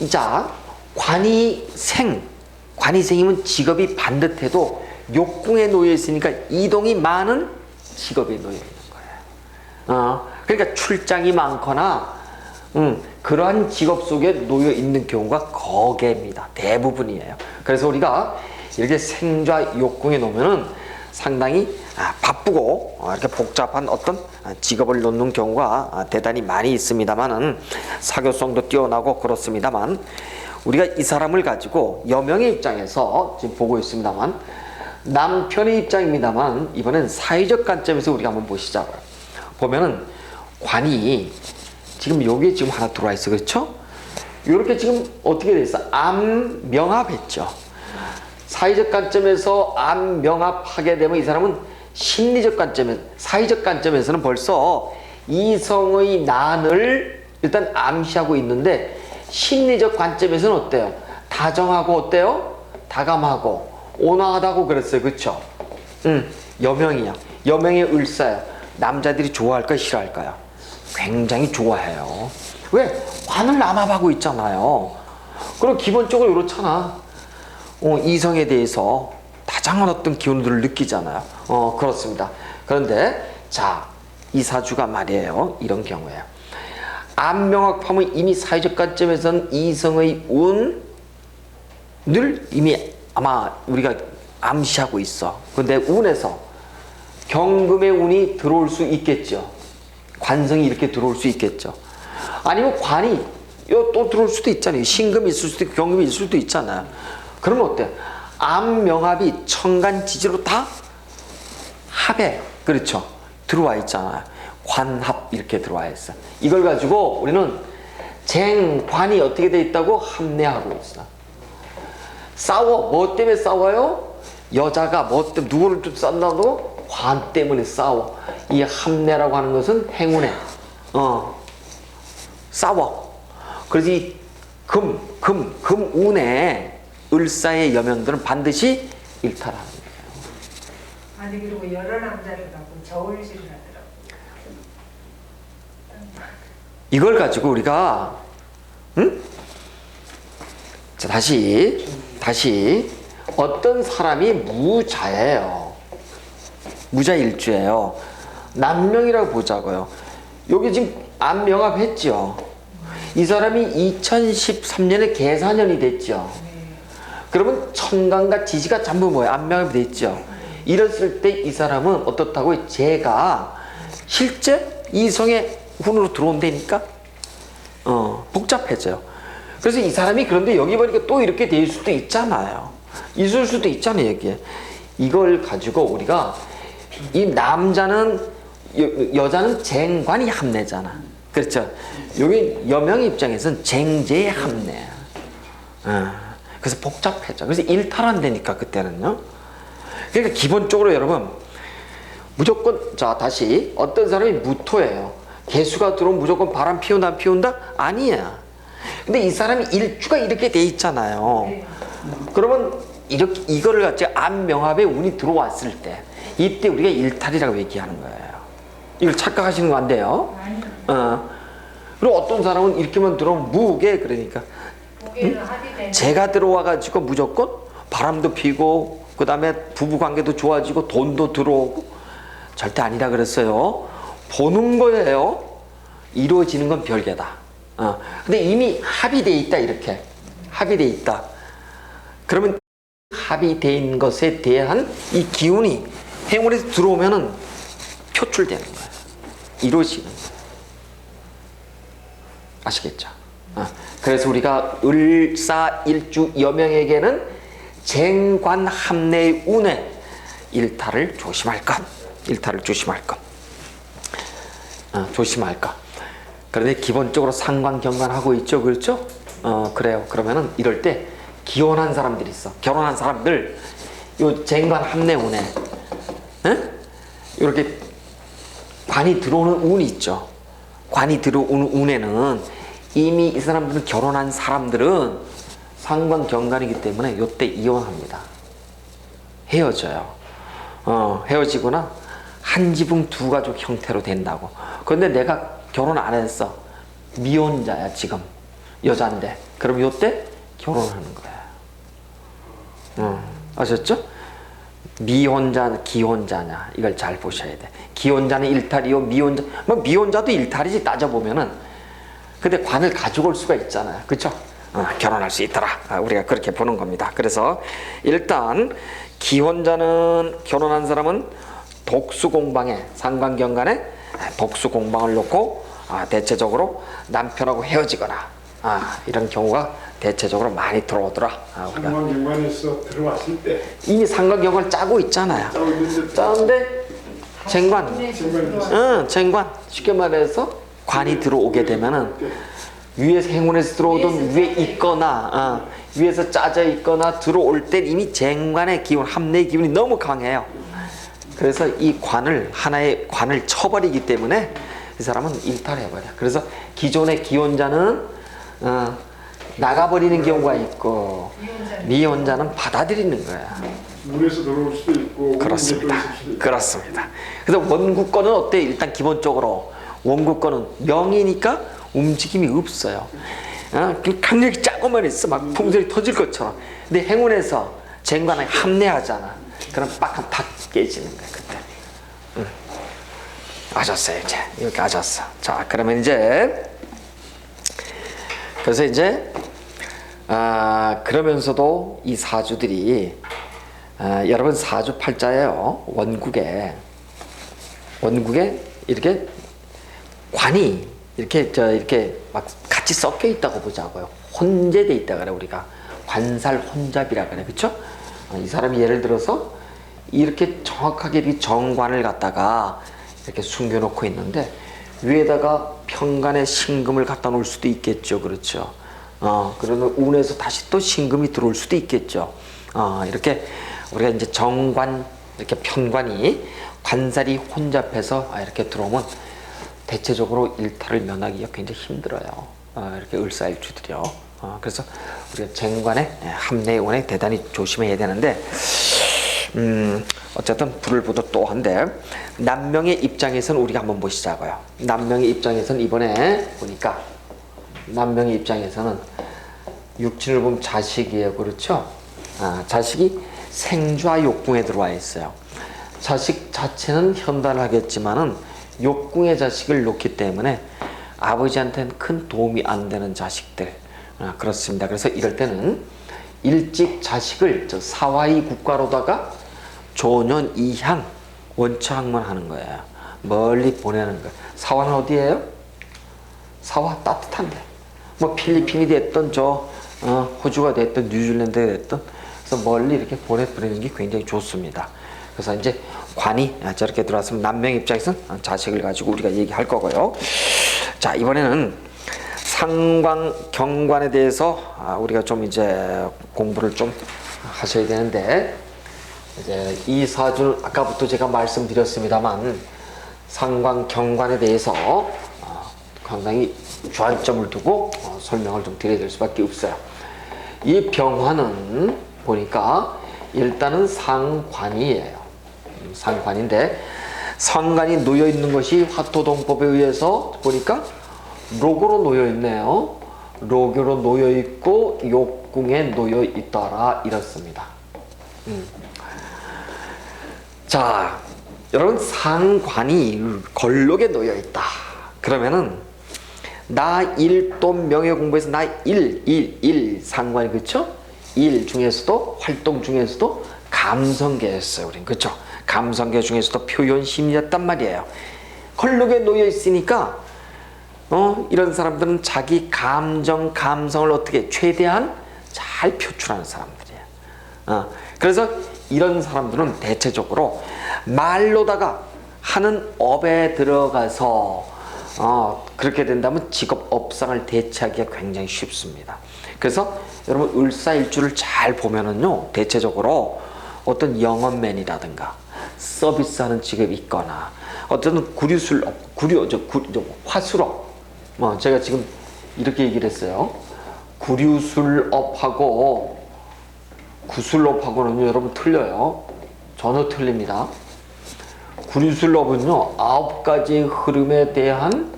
자, 관이생이면 직업이 반듯해도 욕궁에 놓여 있으니까 이동이 많은 직업에 놓여 있는 거예요. 그러니까 출장이 많거나 그러한 직업 속에 놓여 있는 경우가 거개입니다. 대부분이에요. 그래서 우리가 이렇게 생좌 욕궁에 놓으면은 상당히 바쁘고 이렇게 복잡한 어떤 직업을 놓는 경우가 대단히 많이 있습니다만은, 사교성도 뛰어나고 그렇습니다만, 우리가 이 사람을 가지고 여명의 입장에서 지금 보고 있습니다만, 남편의 입장입니다만, 이번엔 사회적 관점에서 우리가 한번 보시자고요. 보면은 관이 지금 여기에 지금 하나 들어와 있어. 그렇죠? 이렇게 지금 어떻게 돼 있어? 암명합했죠. 사회적 관점에서 암명합하게 되면 이 사람은 심리적 관점에, 사회적 관점에서는 벌써 이성의 난을 일단 암시하고 있는데, 심리적 관점에서는 어때요? 다정하고 어때요? 다감하고 온화하다고 그랬어요. 그렇죠? 여명이야. 여명의 을사야. 남자들이 좋아할까요? 싫어할까요? 굉장히 좋아해요. 왜? 관을 남합하고 있잖아요. 그리고 기본적으로 이렇잖아. 이성에 대해서 다장한 어떤 기운들을 느끼잖아요. 그렇습니다. 그런데 자, 이 사주가 말이에요. 이런 경우에요. 암명합하면 이미 사회적 관점에서는 이성의 운을 이미 아마 우리가 암시하고 있어. 근데 운에서 경금의 운이 들어올 수 있겠죠. 관성이 이렇게 들어올 수 있겠죠. 아니면 관이 또 들어올 수도 있잖아요. 신금이 있을 수도 있고 경금이 있을 수도 있잖아요. 그러면 어때요? 암명합이 천간지지로 다 합에, 그렇죠? 들어와 있잖아요. 관합 이렇게 들어와 있어. 이걸 가지고 우리는 쟁관이 어떻게 돼 있다고 합내하고 있어. 싸워. 뭐 때문에 싸워요? 여자가 뭐 때문에 누구를 좀 싼다고? 관 때문에 싸워. 이 합내라고 하는 것은 행운에 싸워. 그래서 이 금운에 을사의 여명들은 반드시 일탈하는 거예요. 아니, 그리고 여러 남자를 갖고 저울질을 하더라고요. 이걸 가지고 우리가 자, 다시 어떤 사람이 무자예요. 무자일주예요. 남명이라고 보자고요. 여기 지금 암명합했죠. 이 사람이 2013년에 계사년이 됐죠. 그러면 천간과 지지가 전부 뭐예요? 암명합이 됐죠. 이랬을 때 이 사람은 어떻다고요? 제가 실제 이성의 운으로 들어온다니까 복잡해져요. 그래서 이 사람이 그런데 여기 보니까 또 이렇게 될 수도 있잖아요. 있을 수도 있잖아요. 여기에. 이걸 가지고 우리가 이 남자는 여자는 쟁관이 합내잖아. 그렇죠? 여기 여명 입장에서는 쟁제의 합내야. 그래서 복잡해져. 그래서 일탈한다니까 그때는요. 그러니까 기본적으로 여러분 무조건, 자 다시, 어떤 사람이 무토예요. 개수가 들어오면 무조건 바람 피운다 안 피운다? 아니야. 근데 이 사람이 일주가 이렇게 돼 있잖아요. 그러면 이렇게 이거를 갖지 암명합에 운이 들어왔을 때 이때 우리가 일탈이라고 얘기하는 거예요. 이걸 착각하시는 거 안 돼요. 그리고 어떤 사람은 이렇게만 들어오면 무게, 그러니까 재가 들어와 가지고 무조건 바람도 피고 그 다음에 부부관계도 좋아지고 돈도 들어오고, 절대 아니라 그랬어요. 보는 거예요. 이루어지는 건 별개다. 근데 이미 합의돼 있다. 이렇게 합의돼 있다. 그러면 합의돼 있는 것에 대한 이 기운이 행운에서 들어오면은 표출되는 거예요. 이루어지는 거예요. 아시겠죠? 그래서 우리가 을사일주 여명에게는 쟁관합내의 운에 일탈을 조심할 것. 일탈을 조심할 것. 조심할 것. 그런데 기본적으로 상관경관하고 있죠. 그렇죠? 그래요. 그러면은 이럴 때 기혼한 사람들이 있어. 결혼한 사람들, 요 쟁관합내 운에 이렇게 관이 들어오는 운이 있죠. 관이 들어오는 운에는 이미 이 사람들은, 결혼한 사람들은 상관경관이기 때문에 요때 이혼합니다. 헤어져요. 헤어지거나 한 지붕 두 가족 형태로 된다고. 그런데 내가 결혼 안 했어. 미혼자야 지금. 여잔데. 그럼 요때 결혼하는 거야. 아셨죠? 미혼자, 기혼자냐 이걸 잘 보셔야 돼. 기혼자는 일탈이요, 미혼자도 일탈이지 따져보면은. 근데 관을 가지고 올 수가 있잖아요, 그렇죠? 결혼할 수 있더라. 우리가 그렇게 보는 겁니다. 그래서 일단 기혼자는, 결혼한 사람은 독수공방에, 상관경관에 독수공방을 놓고 대체적으로 남편하고 헤어지거나 이런 경우가 대체적으로 많이 들어오더라. 우리가 상관경관에서 들어왔을 때 이미 상관경관을 짜고 있잖아요. 짜는데 쟁관 쉽게 말해서 관이 들어오게 되면은 위에서 행운에서 들어오든 위에 있거나 위에서 짜져 있거나 들어올 때 이미 쟁관의 기운, 합내의 기운이 너무 강해요. 그래서 이 관을, 하나의 관을 쳐버리기 때문에 이 사람은 일탈해버려. 그래서 기존의 기혼자는 나가버리는 경우가 있고, 미혼자는 받아들이는 거야. 물에서 들어올 수도 있고 그렇습니다. 원국에 있을 수도 있고. 그렇습니다. 그래서 원국권은 어때? 일단 기본적으로 원국권은 명이니까 움직임이 없어요. 강력히 짜고만 있어. 막 풍선이 터질 것처럼. 근데 행운에서 쟁관을 합내하잖아. 그럼 빡하면 다 깨지는 거야 그때. 아셨어요 이제. 이렇게 아셨어. 자, 그러면 이제 그래서 이제 그러면서도 이 사주들이 여러분 사주팔자예요. 원국에 이렇게 관이 이렇게 막 같이 섞여 있다고 보자고요. 혼재돼 있다 그래. 우리가 관살 혼잡이라 그래. 그렇죠? 이 사람이 예를 들어서 이렇게 정확하게 이 정관을 갖다가 이렇게 숨겨놓고 있는데 위에다가 편관에 신금을 갖다 놓을 수도 있겠죠. 그렇죠? 그러면 운에서 다시 또 신금이 들어올 수도 있겠죠. 이렇게 우리가 이제 정관, 이렇게 편관이 관살이 혼잡해서 이렇게 들어오면 대체적으로 일탈을 면하기가 굉장히 힘들어요. 이렇게 을사일주들이요. 그래서 우리가 쟁관에, 합내운에 대단히 조심해야 되는데, 어쨌든 불을 보듯 또 한데, 남명의 입장에서는 우리가 한번 보시자고요. 남명의 입장에서는 이번에 보니까, 남명의 입장에서는 육친을 보면 자식이에요. 그렇죠? 자식이 생좌 욕궁에 들어와 있어요. 자식 자체는 현달을 하겠지만은 욕궁의 자식을 놓기 때문에 아버지한테는 큰 도움이 안 되는 자식들. 그렇습니다. 그래서 이럴 때는 일찍 자식을 사화의 국가로다가 조년 이향 원처학만 하는 거예요. 멀리 보내는 거예요. 사화는 어디예요? 사화 따뜻한데. 뭐 필리핀이 됐든 호주가 됐든 뉴질랜드가 됐든 그래서 멀리 이렇게 보내는 게 굉장히 좋습니다. 그래서 이제 관이 저렇게 들어왔으면 남명 입장에서는 자식을 가지고 우리가 얘기할 거고요. 자, 이번에는 상관 경관에 대해서 우리가 좀 이제 공부를 좀 하셔야 되는데, 이제 이 사주는 아까부터 제가 말씀드렸습니다만 상관 경관에 대해서 상당히 주안점을 두고 설명을 좀 드려야 될 수밖에 없어요. 이 병화는 보니까 일단은 상관이에요. 상관인데 상관이 놓여 있는 것이 화토동법에 의해서 보니까 록으로 놓여 있네요. 록으로 놓여 있고 욕궁에 놓여 있더라 이렇습니다. 자, 여러분 상관이 걸록에 놓여 있다. 그러면은 나 일돈 명예 공부에서 나 일 상관이 그렇죠? 일 중에서도 활동 중에서도 감성계였어요. 우린 그렇죠? 감성계 중에서도 표현 심리였단 말이에요. 걸록에 놓여 있으니까 이런 사람들은 자기 감성을 어떻게 최대한 잘 표출하는 사람들이에요. 그래서 이런 사람들은 대체적으로 말로다가 하는 업에 들어가서 그렇게 된다면 직업 업상을 대체하기가 굉장히 쉽습니다. 그래서 여러분 을사일주를 잘 보면은요, 대체적으로 어떤 영업맨이라든가 서비스하는 직업이 있거나 어떤 화술업, 제가 지금 이렇게 얘기를 했어요. 구류술업하고 구술업하고는 여러분 틀려요. 전혀 틀립니다. 구류술업은요 9가지 흐름에 대한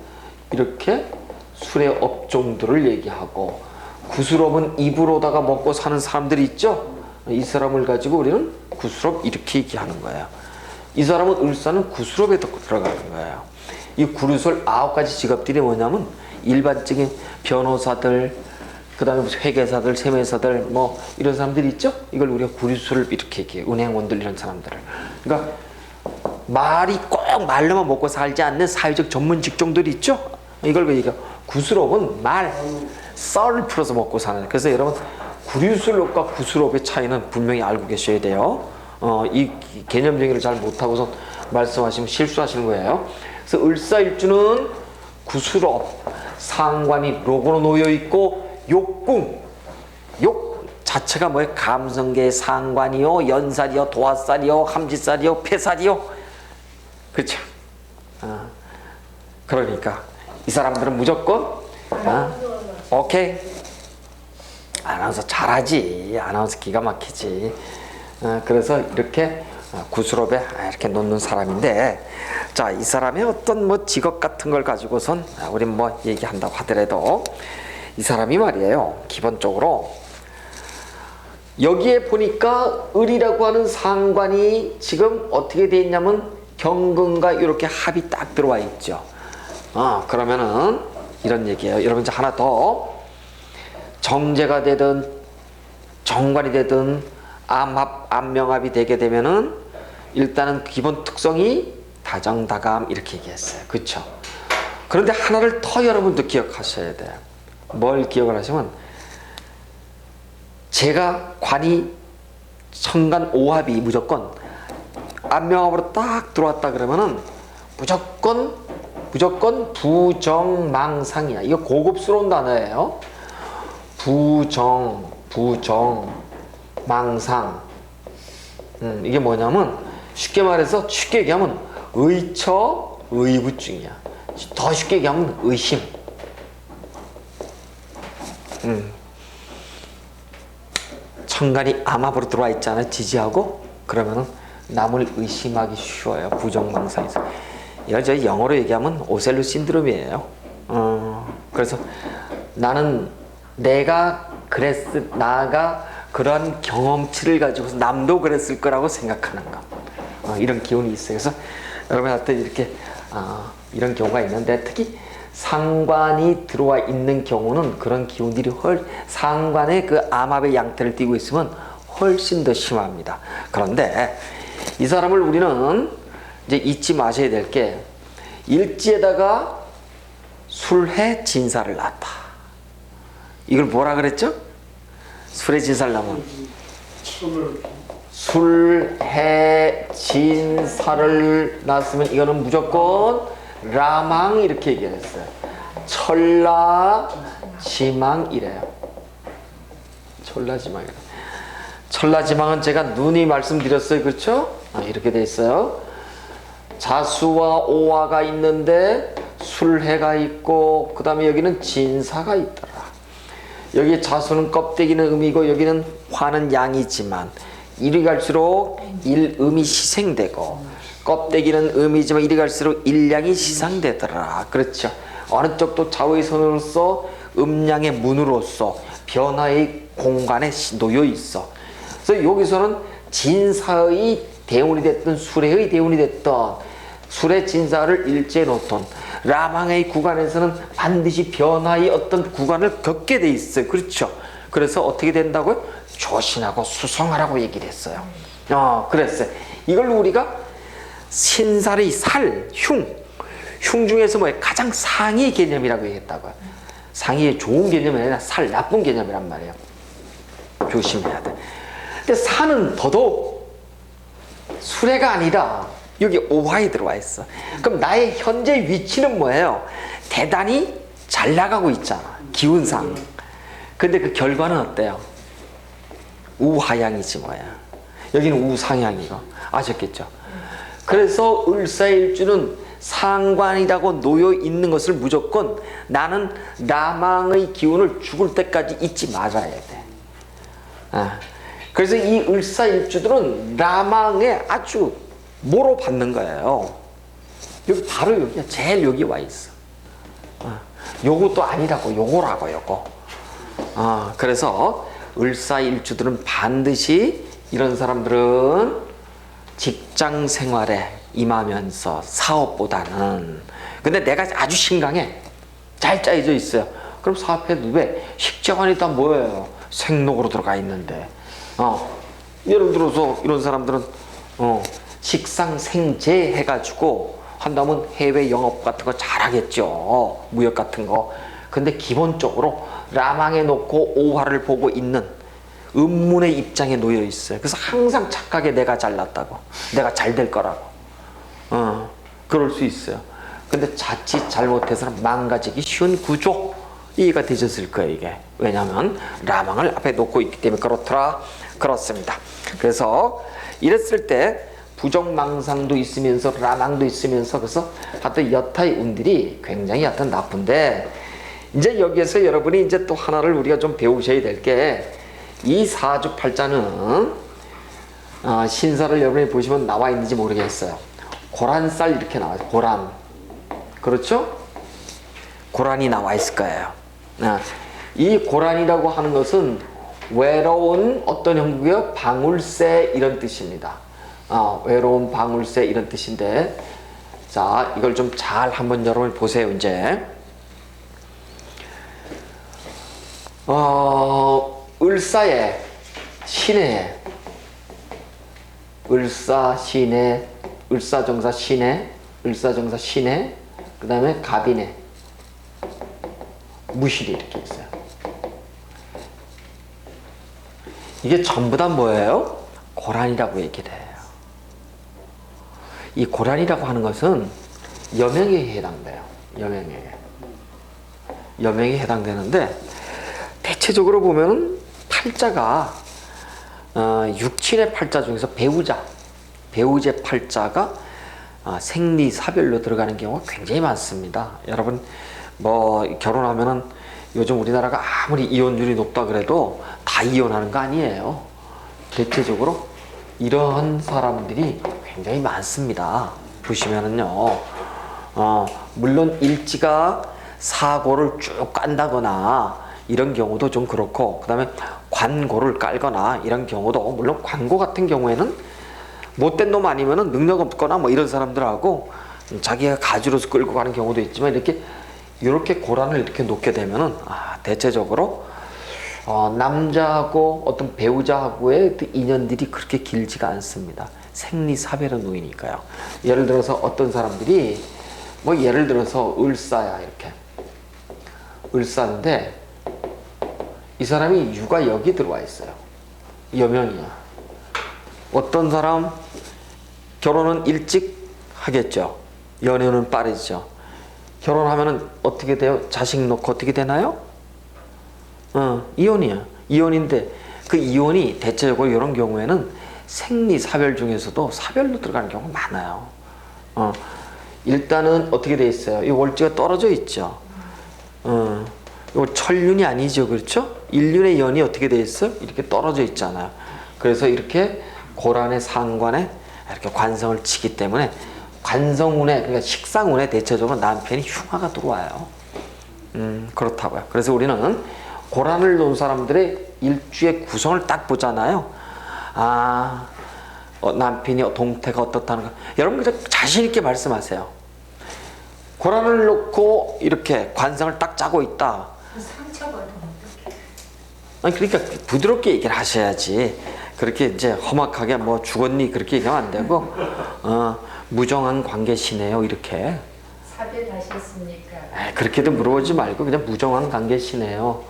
이렇게 술의 업 업종들을 얘기하고, 구스럽은 입으로다가 먹고 사는 사람들이 있죠. 이 사람을 가지고 우리는 구스럽 이렇게 얘기하는 거예요. 이 사람은 을사는 구스럽에 들어가는 거예요. 이 구르솔 9가지 직업들이 뭐냐면 일반적인 변호사들, 그 다음에 무슨 회계사들, 세무사들 뭐 이런 사람들이 있죠. 이걸 우리가 구르솔 이렇게 얘기해요. 은행원들 이런 사람들을. 그러니까 말이 꼭 말로만 먹고 살지 않는 사회적 전문 직종들이 있죠. 이걸 얘기해요. 구스럽은 말, 썰을 풀어서 먹고 사는. 그래서 여러분 구류술업과 구스럽의 차이는 분명히 알고 계셔야 돼요. 이 개념 정의를 잘 못하고서 말씀하시면 실수하시는 거예요. 그래서 을사일주는 구스럽, 상관이 로고로 놓여 있고, 욕궁, 욕 자체가 뭐예요? 감성계의 상관이요, 연살이요, 도화살이요, 함지살이요, 폐살이요. 그렇죠? 그러니까 이 사람들은 무조건 오케이. 아나운서 잘하지. 아나운서 기가 막히지. 그래서 이렇게 구스럽에 이렇게 놓는 사람인데, 자, 이 사람의 어떤 뭐 직업 같은 걸 가지고선 우린 뭐 얘기한다고 하더라도 이 사람이 말이에요. 기본적으로 여기에 보니까 을이라고 하는 상관이 지금 어떻게 돼 있냐면 경금과 이렇게 합이 딱 들어와 있죠. 그러면은 이런 얘기예요. 여러분 이제 하나 더, 정제가 되든 정관이 되든 암합, 암명합이 되게 되면은 일단은 기본 특성이 다정다감 이렇게 얘기했어요. 그렇죠? 그런데 하나를 더 여러분도 기억하셔야 돼요. 뭘 기억을 하시면, 제가 관이 천간 오합이 무조건 암명합으로 딱 들어왔다 그러면은 무조건 부정망상이야. 이거 고급스러운 단어예요. 부정망상. 이게 뭐냐면 쉽게 말해서, 쉽게 얘기하면 의처 의부증이야. 더 쉽게 얘기하면 의심. 천간이 암합으로 들어와 있잖아요. 지지하고. 그러면은 남을 의심하기 쉬워요. 부정망상에서. 이걸 저희 영어로 얘기하면 오셀로 신드롬이에요. 그래서 나는 나가 그런 경험치를 가지고서 남도 그랬을 거라고 생각하는 거. 이런 기운이 있어요. 그래서 여러분한테 이렇게 이런 경우가 있는데, 특히 상관이 들어와 있는 경우는 그런 기운들이 상관의 그 암합의 양태를 띠고 있으면 훨씬 더 심합니다. 그런데 이 사람을 우리는 이제 잊지 마셔야 될 게, 일지에다가 술해 진사를 낳았다. 이걸 뭐라 그랬죠? 술해 진사를 낳으면 술해 진사를 낳았으면 이거는 무조건 라망 이렇게 얘기했어요. 천라지망이래요. 천라지망이래. 천라지망은 제가 누이 말씀드렸어요. 그렇죠? 이렇게 돼 있어요. 자수와 오화가 있는데 술해가 있고, 그 다음에 여기는 진사가 있더라. 여기 자수는 껍데기는 음이고 여기는 화는 양이지만 이리 갈수록 일음이 희생되고, 껍데기는 음이지만 이리 갈수록 일양이 희생되더라. 그렇죠? 어느 쪽도 좌우의 선으로서 음양의 문으로서 변화의 공간에 놓여 있어. 그래서 여기서는 진사의 대운이 됐든 수레의 대운이 됐든 수레 진사를 일제에 놓던 라망의 구간에서는 반드시 변화의 어떤 구간을 겪게 돼 있어요. 그렇죠? 그래서 어떻게 된다고요? 조신하고 수성하라고 얘기를 했어요. 그랬어요. 이걸 우리가 신살의 살, 흉 중에서 뭐예요? 가장 상위 개념이라고 얘기했다고요. 상위의 좋은 개념이 아니라 살, 나쁜 개념이란 말이에요. 조심해야 돼. 근데 산은 더더욱 수레가 아니라 여기 오화에 들어와 있어. 그럼 나의 현재 위치는 뭐예요? 대단히 잘 나가고 있잖아. 기운상. 근데 그 결과는 어때요? 우하향이지 뭐야. 여기는 우상향이고. 아셨겠죠? 그래서 을사일주는 상관이라고 놓여 있는 것을 무조건 나는 라망의 기운을 죽을 때까지 잊지 말아야 돼. 그래서 이 을사일주들은 라망에 아주 뭐로 받는 거예요? 여기 바로 여기야. 제일 여기 와 있어. 요것도 아니라고, 요거라고, 요거. 그래서 을사일주들은 반드시 이런 사람들은 직장 생활에 임하면서 사업보다는, 근데 내가 아주 신강해, 잘 짜여져 있어요. 그럼 사업해도 왜? 식재관이 다 뭐예요? 생록으로 들어가 있는데. 예를 들어서 이런 사람들은 식상생재 해가지고 한다면 해외 영업 같은 거 잘하겠죠. 무역 같은 거. 근데 기본적으로 라망에 놓고 오화를 보고 있는 음문의 입장에 놓여 있어요. 그래서 항상 착하게 내가 잘났다고, 내가 잘 될 거라고. 그럴 수 있어요. 근데 자칫 잘못해서는 망가지기 쉬운 구조, 이해가 되셨을 거예요, 이게. 왜냐하면 라망을 앞에 놓고 있기 때문에 그렇습니다. 그래서 이랬을 때 부정망상도 있으면서 라망도 있으면서, 그래서 하여튼 여타의 운들이 굉장히 하여튼 나쁜데, 이제 여기에서 여러분이 이제 또 하나를 우리가 좀 배우셔야 될 게, 이 사주팔자는 신사를 여러분이 보시면 나와 있는지 모르겠어요. 고란살 이렇게 나와요. 고란. 그렇죠? 고란이 나와 있을 거예요. 이 고란이라고 하는 것은 외로운 어떤 형국이요? 방울새 이런 뜻입니다. 외로운 방울새 이런 뜻인데, 자, 이걸 좀 잘 한번 여러분 보세요. 이제 을사에 신해, 을사신해, 을사정사 신해, 을사정사 신해, 그 다음에 갑인해, 무실이 이렇게 있어요. 이게 전부 다 뭐예요? 고란이라고 얘기를 해요. 이 고란이라고 하는 것은 여명에 해당돼요. 여명에 해당되는데, 대체적으로 보면 팔자가 육친의 팔자 중에서 배우제 팔자가 생리사별로 들어가는 경우가 굉장히 많습니다. 여러분 뭐 결혼하면은 요즘 우리나라가 아무리 이혼율이 높다 그래도 다 이혼하는 거 아니에요. 대체적으로 이런 사람들이 굉장히 많습니다. 보시면은요, 물론 일지가 사고를 쭉 깐다거나 이런 경우도 좀 그렇고, 그 다음에 관고를 깔거나 이런 경우도, 물론 관고 같은 경우에는 못된 놈 아니면은 능력 없거나 뭐 이런 사람들하고 자기가 가지로서 끌고 가는 경우도 있지만, 이렇게 고란을 이렇게 놓게 되면은 대체적으로 남자하고 어떤 배우자하고의 그 인연들이 그렇게 길지가 않습니다. 생리사별은 놓이니까요. 예를 들어서 어떤 사람들이 뭐 예를 들어서 을사야, 이렇게 을사인데 이 사람이 유가 여기 들어와 있어요. 여명이야. 어떤 사람 결혼은 일찍 하겠죠. 연애는 빠르죠. 결혼하면은 어떻게 돼요? 자식 놓고 어떻게 되나요? 이혼이야. 이혼인데 그 이혼이 대체적으로 이런 경우에는 생리사별 중에서도 사별로 들어가는 경우가 많아요. 일단은 어떻게 돼 있어요? 이 월지가 떨어져 있죠. 이거 천륜이 아니죠, 그렇죠? 일륜의 연이 어떻게 돼 있어요? 이렇게 떨어져 있잖아요. 그래서 이렇게 고란의 상관에 이렇게 관성을 치기 때문에 관성운에, 그러니까 식상운에 대체적으로 남편이 흉화가 들어와요. 그렇다고요. 그래서 우리는 고란을 놓은 사람들의 일주의 구성을 딱 보잖아요. 남편이 동태가 어떻다는 거. 여러분 그냥 자신 있게 말씀하세요. 고란을 놓고 이렇게 관성을 딱 짜고 있다. 상처가 어떻게? 아니 그러니까 부드럽게 얘기를 하셔야지. 그렇게 이제 험악하게 뭐 죽었니 그렇게 얘기하면 안 되고, 무정한 관계시네요 이렇게. 사별하셨습니까? 그렇게도 물어보지 말고 그냥 무정한 관계시네요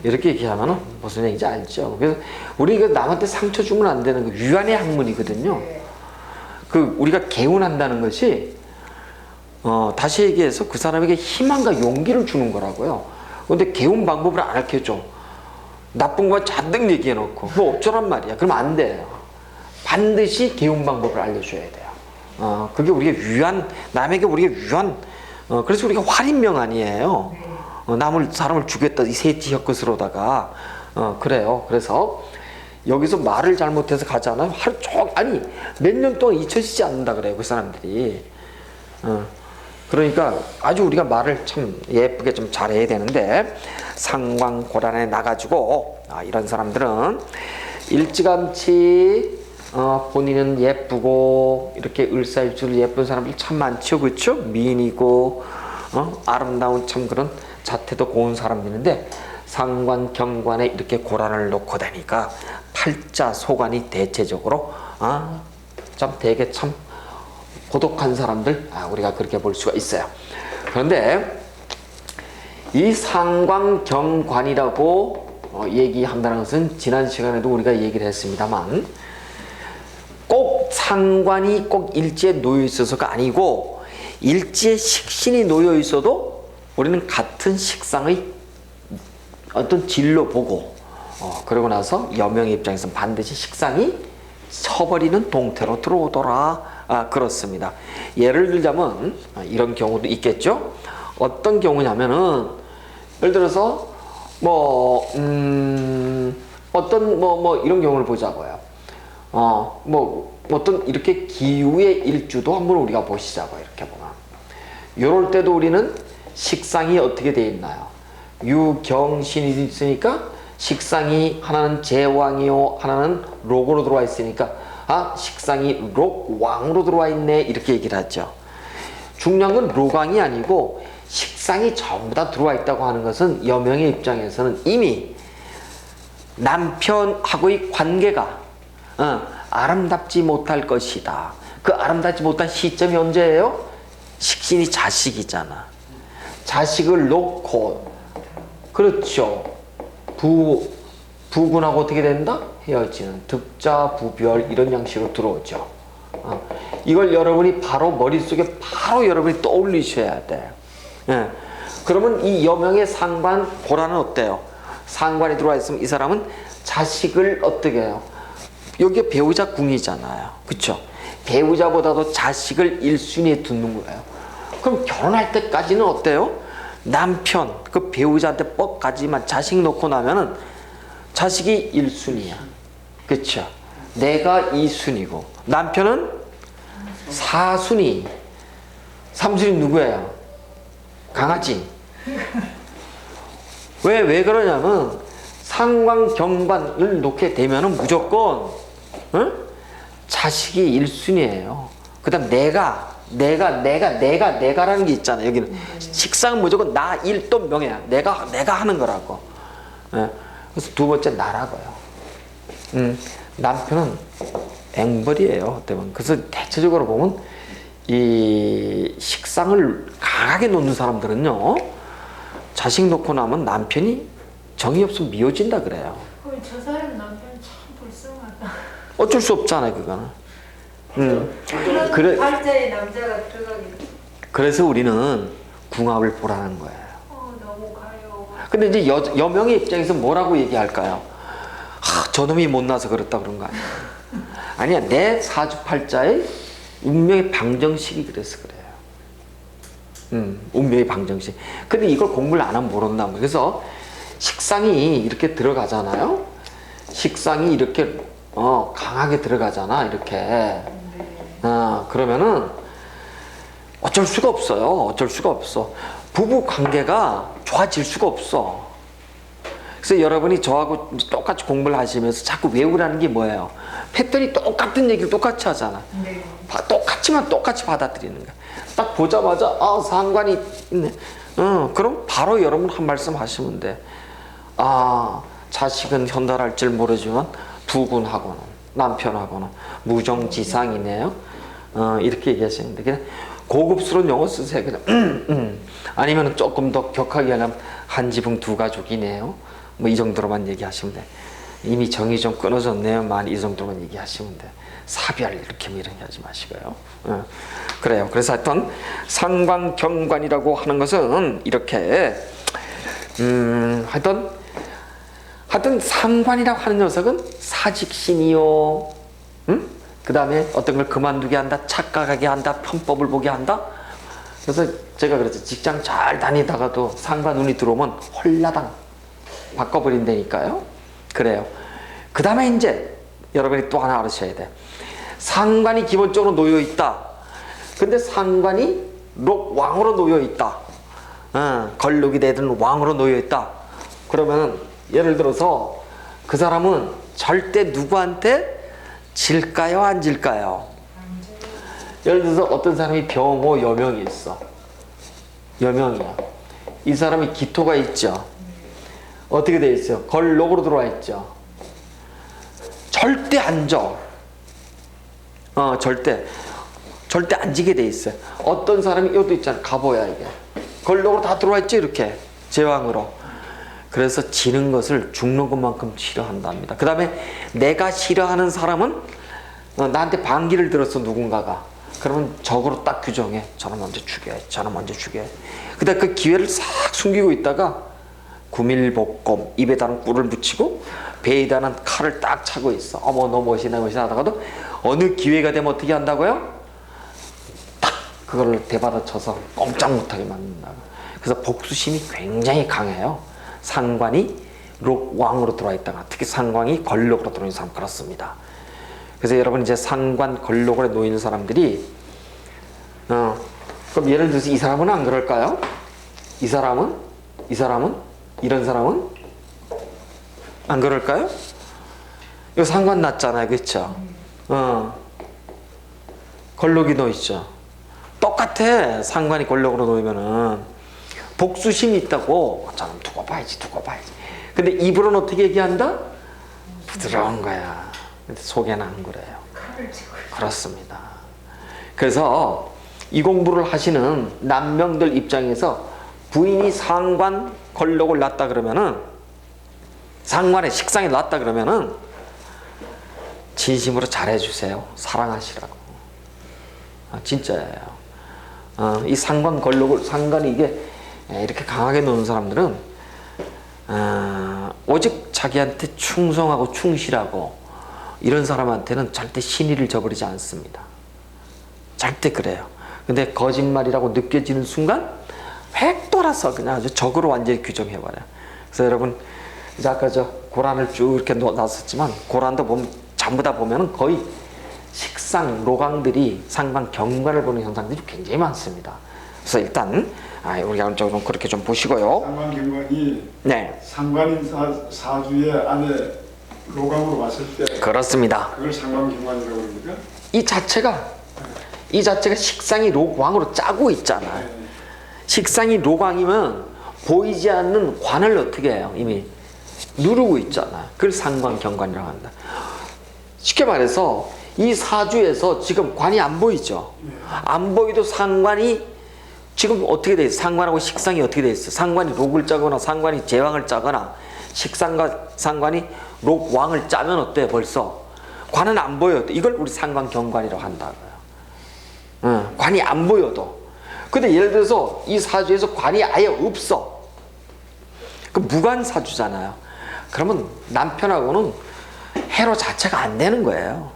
이렇게 얘기하면은 무슨 얘기인지 알죠. 그래서 우리가 남한테 상처 주면 안 되는 거 위안의 학문이거든요. 그 우리가 개운한다는 것이 다시 얘기해서 그 사람에게 희망과 용기를 주는 거라고요. 근데 개운 방법을 안 알려줘. 나쁜 거 잔뜩 얘기해놓고 뭐 어쩌란 말이야. 그러면 안 돼요. 반드시 개운 방법을 알려줘야 돼요. 그게 우리가 위안, 남에게 우리가 위안. 그래서 우리가 활인명안이에요. 사람을 죽였다 이 세지 혀끝으로다가 그래요. 그래서 여기서 말을 잘못해서 가잖아요. 하루 쭉 아니 몇 년 동안 잊혀지지 않는다 그래요. 그 사람들이. 그러니까 아주 우리가 말을 참 예쁘게 좀 잘해야 되는데, 상관고란에 나가지고 이런 사람들은 일찌감치 본인은 예쁘고 이렇게 을사일주로 예쁜 사람들 참 많죠, 그렇죠? 미인이고 아름다운 참 그런 자태도 고운 사람들인데, 상관 경관에 이렇게 고란을 놓고 다니까 팔자 소관이 대체적으로 참 되게 참 고독한 사람들, 우리가 그렇게 볼 수가 있어요. 그런데 이 상관경관이라고 얘기한다는 것은 지난 시간에도 우리가 얘기를 했습니다만, 꼭 상관이 꼭 일지에 놓여 있어서가 아니고, 일지에 식신이 놓여 있어도 우리는 같은 식상의 어떤 진로 보고 그러고 나서 여명의 입장에서 반드시 식상이 쳐버리는 동태로 들어오더라. 그렇습니다. 예를 들자면 이런 경우도 있겠죠. 어떤 경우냐면은 예를 들어서 어떤 이런 경우를 보자고요. 어떤 이렇게 기후의 일주도 한번 우리가 보시자고요. 이렇게 보면 요럴 때도 우리는 식상이 어떻게 되어 있나요? 유경신이 있으니까 식상이 하나는 제왕이요, 하나는 록으로 들어와 있으니까 식상이 록왕으로 들어와 있네, 이렇게 얘기를 하죠. 중요한 건 록왕이 아니고 식상이 전부 다 들어와 있다고 하는 것은 여명의 입장에서는 이미 남편하고의 관계가 아름답지 못할 것이다. 그 아름답지 못한 시점이 언제예요? 식신이 자식이잖아. 자식을 놓고, 그렇죠, 부군하고 어떻게 된다? 헤어지는 득자 부별, 이런 양식으로 들어오죠. 이걸 여러분이 바로 머릿속에 바로 여러분이 떠올리셔야 돼. 그러면 이 여명의 상관 고란은 어때요? 상관이 들어와 있으면 이 사람은 자식을 어떻게 해요? 여기에 배우자 궁이잖아요, 그쵸? 배우자보다도 자식을 1순위에 두는 거예요. 그럼 결혼할 때까지는 어때요? 남편, 그 배우자한테 뻑까지만 자식 놓고 나면은 자식이 1순위야. 그쵸? 내가 2순위고, 남편은 4순위. 3순위 누구예요? 강아지. 왜 그러냐면, 상관경관을 놓게 되면은 무조건, 자식이 1순위예요. 그 다음 내가라는 게 있잖아요. 여기는 식상은 무조건 나 일도 명예야. 내가 하는 거라고. 그래서 두 번째 나라고요. 남편은 앵벌이에요. 그래서 대체적으로 보면 이 식상을 강하게 놓는 사람들은요, 자식 놓고 나면 남편이 정이 없으면 미워진다 그래요. 저 사람 남편 참 불쌍하다. 어쩔 수 없잖아요, 그거는. 그런 팔자에 남자가 들어가기. 그래서 우리는 궁합을 보라는 거예요. 너무 가려. 근데 이제 여명의 입장에서 뭐라고 얘기할까요? 저놈이 못나서 그렇다 그런 거 아니야. 아니야, 내 사주팔자의 운명의 방정식이 그래서 그래요. 운명의 방정식. 근데 이걸 공부를 안 하면 모른다. 그래서 식상이 이렇게 들어가잖아요. 식상이 이렇게 강하게 들어가잖아, 이렇게. 그러면은 어쩔 수가 없어요. 어쩔 수가 없어. 부부 관계가 좋아질 수가 없어. 그래서 여러분이 저하고 똑같이 공부를 하시면서 자꾸 외우라는 게 뭐예요? 패턴이 똑같은 얘기를 똑같이 하잖아. 네. 똑같지만 똑같이 받아들이는 거야. 딱 보자마자 상관이 있네. 그럼 바로 여러분 한 말씀 하시면 돼. 자식은 현달할 줄 모르지만 부군하고는 남편하고는 무정지상이네요. 이렇게 얘기하시면 돼. 그냥 고급스러운 용어 쓰세요. 그냥 아니면 조금 더 격하게 하면 한 지붕 두 가족이네요. 이 정도로만 얘기하시면 돼. 이미 정이 좀 끊어졌네요. 이 정도만 얘기하시면 돼. 사별 이렇게 하지 마시고요. 그래요. 그래서 하여튼 상관경관이라고 하는 것은 이렇게 하여튼 상관이라고 하는 녀석은 사직신이요. 그 다음에 어떤 걸 그만두게 한다, 착각하게 한다, 편법을 보게 한다. 그래서 제가 그랬죠. 직장 잘 다니다가도 상관 운이 들어오면 홀라당 바꿔버린다니까요. 그래요. 그 다음에 이제 여러분이 또 하나 알으셔야 돼. 상관이 기본적으로 놓여 있다. 근데 상관이 록왕으로 놓여 있다. 걸록이 되든 왕으로 놓여 있다. 그러면 예를 들어서 그 사람은 절대 누구한테 질까요, 안 질까요? 예를 들어서 어떤 사람이 병호 여명이 있어. 여명이야. 이 사람이 기토가 있죠. 어떻게 돼 있어요? 걸록으로 들어와 있죠. 절대 안 져. 절대 안 지게 돼 있어요. 어떤 사람이 이것도 있잖아. 가보야 이게. 걸록으로 다 들어와 있지 이렇게. 제왕으로. 그래서 지는 것을 죽는 것만큼 싫어한답니다. 그 다음에 내가 싫어하는 사람은 나한테 반기를 들었어 누군가가. 그러면 적으로 딱 규정해. 저는 먼저 죽여야지. 저는 먼저 죽여야지. 그다음 그 기회를 싹 숨기고 있다가 구밀복검 입에다는 꿀을 묻히고 배에다는 칼을 딱 차고 있어. 어머 너 멋이나 하다가도 어느 기회가 되면 어떻게 한다고요? 딱 그걸 대받아 쳐서 꼼짝 못하게 만든다. 그래서 복수심이 굉장히 강해요. 상관이 록왕으로 들어와 있다가 특히 상관이 걸록으로 들어있는 사람 그렇습니다. 그래서 여러분 이제 상관 걸록으로 놓이는 사람들이 그럼 예를 들어서 이 사람은 안 그럴까요? 이 사람은 이런 사람은 안 그럴까요? 이거 상관 났잖아요, 그렇죠? 걸록이 놓여 있죠. 똑같아. 상관이 걸록으로 놓이면은 복수심이 있다고. 저는 두고 봐야지. 근데 입으로는 어떻게 얘기한다? 부드러운 거야. 근데 속에는 안 그래요. 그렇습니다. 그래서 이 공부를 하시는 남명들 입장에서 부인이 상관 걸록을 낳았다 그러면은 상관의 식상에 낳았다 그러면은 진심으로 잘해주세요. 사랑하시라고. 진짜예요. 이 상관 걸록을 상관이 이게 이렇게 강하게 노는 사람들은 오직 자기한테 충성하고 충실하고 이런 사람한테는 절대 신의를 저버리지 않습니다. 절대 그래요. 근데 거짓말이라고 느껴지는 순간 획 돌아서 그냥 아주 적으로 완전히 규정해버려요. 그래서 여러분 이제 아까 저 고란을 쭉 이렇게 놨었지만 고란도 보면 전부 다 보면은 거의 식상 로강들이 상관 경관을 보는 현상들이 굉장히 많습니다. 그래서 일단 우리가 좀 그렇게 좀 보시고요. 상관경관이 네, 상관인 사주의 안에 로강으로 왔을 때 그렇습니다. 그걸 상관경관이라고 그럽니까? 이 자체가 식상이 록왕으로 짜고 있잖아요. 식상이 록왕이면 보이지 않는 관을 어떻게 해요? 이미 누르고 있잖아요. 그걸 상관경관이라고 한다. 쉽게 말해서 이 사주에서 지금 관이 안 보이죠. 안 보이도 상관이 지금 어떻게 돼 있어? 상관하고 식상이 어떻게 돼 있어? 상관이 록을 짜거나 상관이 제왕을 짜거나 식상과 상관이 록왕을 짜면 어때? 벌써 관은 안 보여도 이걸 우리 상관경관이라고 한다고요. 관이 안 보여도. 근데 예를 들어서 이 사주에서 관이 아예 없어. 그 무관사주잖아요. 그러면 남편하고는 해로 자체가 안 되는 거예요.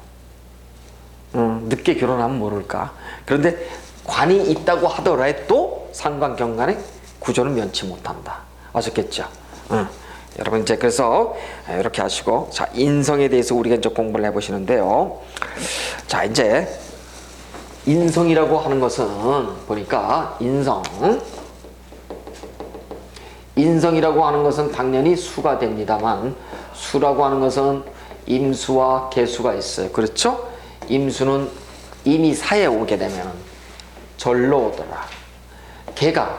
늦게 결혼하면 모를까. 그런데 관이 있다고 하더라도 상관경관의 구조는 면치 못한다. 아셨겠죠? 여러분 이제 그래서 이렇게 하시고, 자 인성에 대해서 우리가 이제 공부를 해보시는데요. 자 이제 인성이라고 하는 것은 보니까 인성이라고 하는 것은 당연히 수가 됩니다만, 수라고 하는 것은 임수와 개수가 있어요. 그렇죠? 임수는 이미 사에 오게 되면 절로 오더라. 개가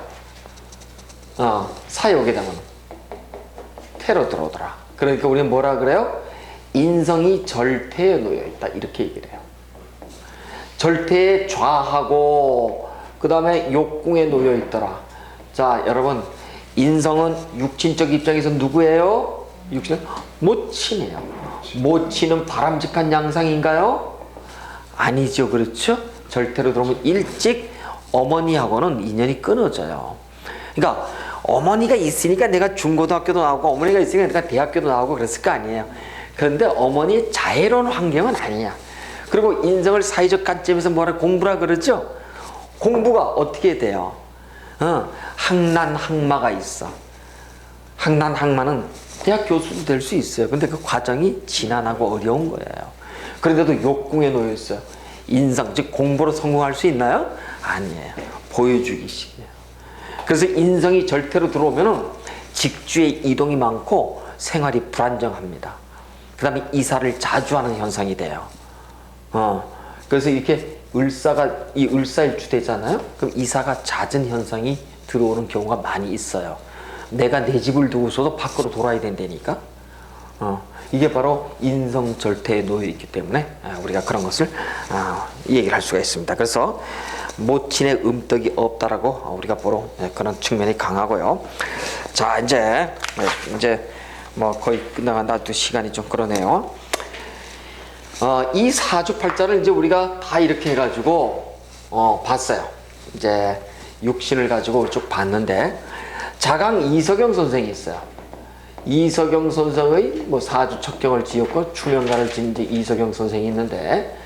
사에 오게 되면 태로 들어오더라. 그러니까 우리는 뭐라 그래요? 인성이 절태에 놓여 있다. 이렇게 얘기를 해요. 절태에 좌하고 그 다음에 욕궁에 놓여 있더라. 자 여러분, 인성은 육친적 입장에서 누구예요? 육친은 모친이에요. 모친은 바람직한 양상인가요? 아니죠. 그렇죠? 절태로 들어오면 일찍 어머니하고는 인연이 끊어져요. 그러니까 어머니가 있으니까 내가 중고등학교도 나오고 어머니가 있으니까 내가 대학교도 나오고 그랬을 거 아니에요. 그런데 어머니의 자애로운 환경은 아니야. 그리고 인성을 사회적 관점에서 뭐라 공부라 그러죠? 공부가 어떻게 돼요? 학난학마가 있어. 학난학마는 대학 교수도 될 수 있어요. 근데 그 과정이 지난하고 어려운 거예요. 그런데도 욕궁에 놓여 있어요. 인성, 즉 공부로 성공할 수 있나요? 아니에요. 보여주기식이에요. 그래서 인성이 절대로 들어오면은 직주의 이동이 많고 생활이 불안정합니다. 그 다음에 이사를 자주 하는 현상이 돼요. 그래서 이렇게 이 을사일주 되잖아요. 그럼 이사가 잦은 현상이 들어오는 경우가 많이 있어요. 내가 내 집을 두고서도 밖으로 돌아야 된다니까. 이게 바로 인성절대에 놓여 있기 때문에 우리가 그런 것을 얘기를 할 수가 있습니다. 그래서 모친의 음덕이 없다라고 우리가 보러 그런 측면이 강하고요. 자, 이제 뭐 거의 끝나간다. 또 시간이 좀 그러네요. 이 사주팔자를 이제 우리가 다 이렇게 해가지고 봤어요. 이제 육신을 가지고 쭉 봤는데 자강 이석영 선생이 있어요. 이석영 선생의 뭐 사주 척경을 지었고 추명가를 지은 이석영 선생이 있는데